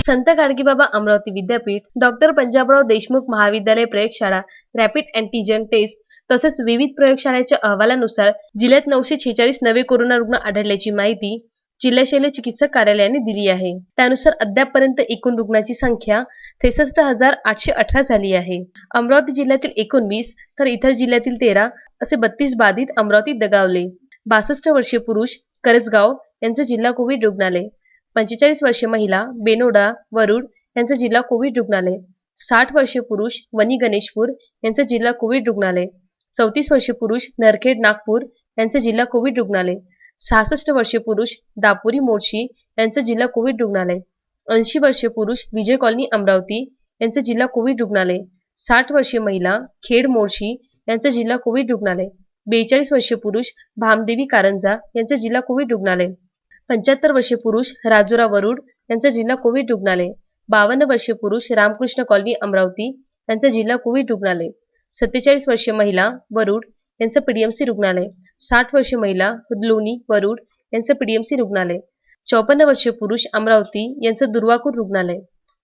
संत गाडगेबाबा अमरावती विद्यापीठ, डॉक्टर पंजाबराव देशमुख महाविद्यालय प्रयोगशाळा, रॅपिड अँटीजन टेस्ट तसेच विविध प्रयोगशाळांच्या अहवालानुसार जिल्ह्यात 946 नवे कोरोना रुग्ण आढळल्याची माहिती जिल्हा शल्य चिकित्सक कार्यालयाने दिली आहे. त्यानुसार अद्यापपर्यंत एकूण रुग्णांची संख्या 63,818 झाली आहे. अमरावती जिल्ह्यातील 19 तर इतर जिल्ह्यातील 13 असे 32 बाधित अमरावतीत दगावले. 62 वर्षीय पुरुष करंजगाव यांचे जिल्हा कोविड रुग्णालय, 45 वर्षीय महिला बेनोडा वरुड यांचे जिल्हा कोविड रुग्णालय, 60 वर्षीय पुरुष वनी गणेशपूर यांचे जिल्हा कोविड रुग्णालय, 34 वर्षीय पुरुष नरखेड नागपूर यांचे जिल्हा कोविड रुग्णालय, 66 वर्षीय पुरुष दापुरी मोर्शी यांचे जिल्हा कोविड रुग्णालय, 80 वर्षीय पुरुष विजय कॉलनी अमरावती यांचे जिल्हा कोविड रुग्णालय, 60 वर्षीय महिला खेड मोर्शी यांचे जिल्हा कोविड रुग्णालय, 42 वर्षीय पुरुष भामदेवी कारंजा यांचे जिल्हा कोविड रुग्णालय, 75 वर्षीय पुरुष राजुरा वरुड यांचे जिल्हा कोविड रुग्णालय, 52 वर्षीय पुरुष रामकृष्ण कॉलनी अमरावती यांचे जिल्हा कोविड रुग्णालय, 47 वर्षीय महिला वरुड यांचे पीडीएमसी रुग्णालय, 60 वर्षीय महिला लोणी वरुड यांचे पीडीएमसी रुग्णालय, 54 वर्षीय पुरुष अमरावती यांचे दुर्वाकूर रुग्णालय,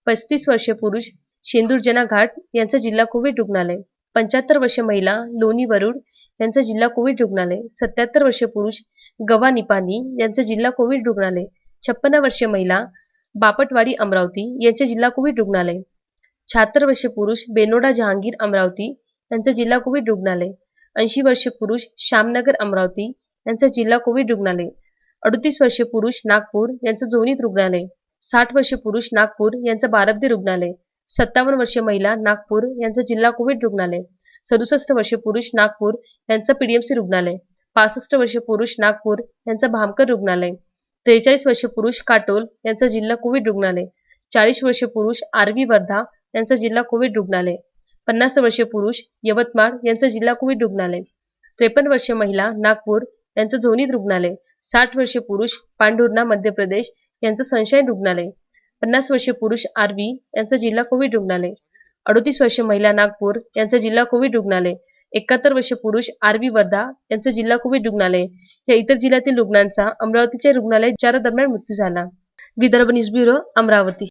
35 वर्षीय पुरुष शेंदूरजना घाट यांचे जिल्हा कोविड रुग्णालय, 75 वर्षीय महिला लोणी वरुड यांचे जिल्हा कोविड रुग्णालय, 77 वर्षीय पुरुष गवा निपाणी यांचे जिल्हा कोविड रुग्णालय, 56 वर्षीय महिला बापटवाडी अमरावती यांचे जिल्हा कोविड रुग्णालय, 76 वर्षीय पुरुष बेनोडा जहांगीर अमरावती यांचे जिल्हा कोविड रुग्णालय, 80 वर्षीय पुरुष श्यामनगर अमरावती यांचे जिल्हा कोविड रुग्णालय, 38 वर्षीय पुरुष नागपूर यांचे जोनीत रुग्णालय, 60 वर्षीय पुरुष नागपूर यांचे बारबदी रुग्णालय, 57 वर्षीय महिला नागपूर यांचे जिल्हा कोविड रुग्णालय, 67 वर्षीय पुरुष नागपूर यांचे पीडीएमसी रुग्णालय, 65 वर्षीय पुरुष नागपूर यांचे भामकर रुग्णालय, 43 वर्षीय पुरुष काटोल यांचे जिल्हा कोविड रुग्णालय, 40 वर्षीय पुरुष आरवी वर्धा यांचे जिल्हा कोविड रुग्णालय, 50 वर्षीय पुरुष यवतमाळ यांचे जिल्हा कोविड रुग्णालय, 53 वर्षीय महिला नागपूर यांचे जोनीत रुग्णालय, 60 वर्षीय पुरुष पांढुर्णा मध्य प्रदेश यांचे सनशाईन रुग्णालय, 50 वर्षीय पुरुष आरवी यांचे जिल्हा कोविड रुग्णालय, 38 वर्षीय महिला नागपूर यांचे जिल्हा कोविड रुग्णालय, 71 वर्षीय पुरुष आरवी वर्धा यांचे जिल्हा कोविड रुग्णालय या इतर जिल्ह्यातील रुग्णांचा अमरावतीच्या रुग्णालयात उपचारादरम्यान मृत्यू झाला. Vidarbha news bureau, Amravati.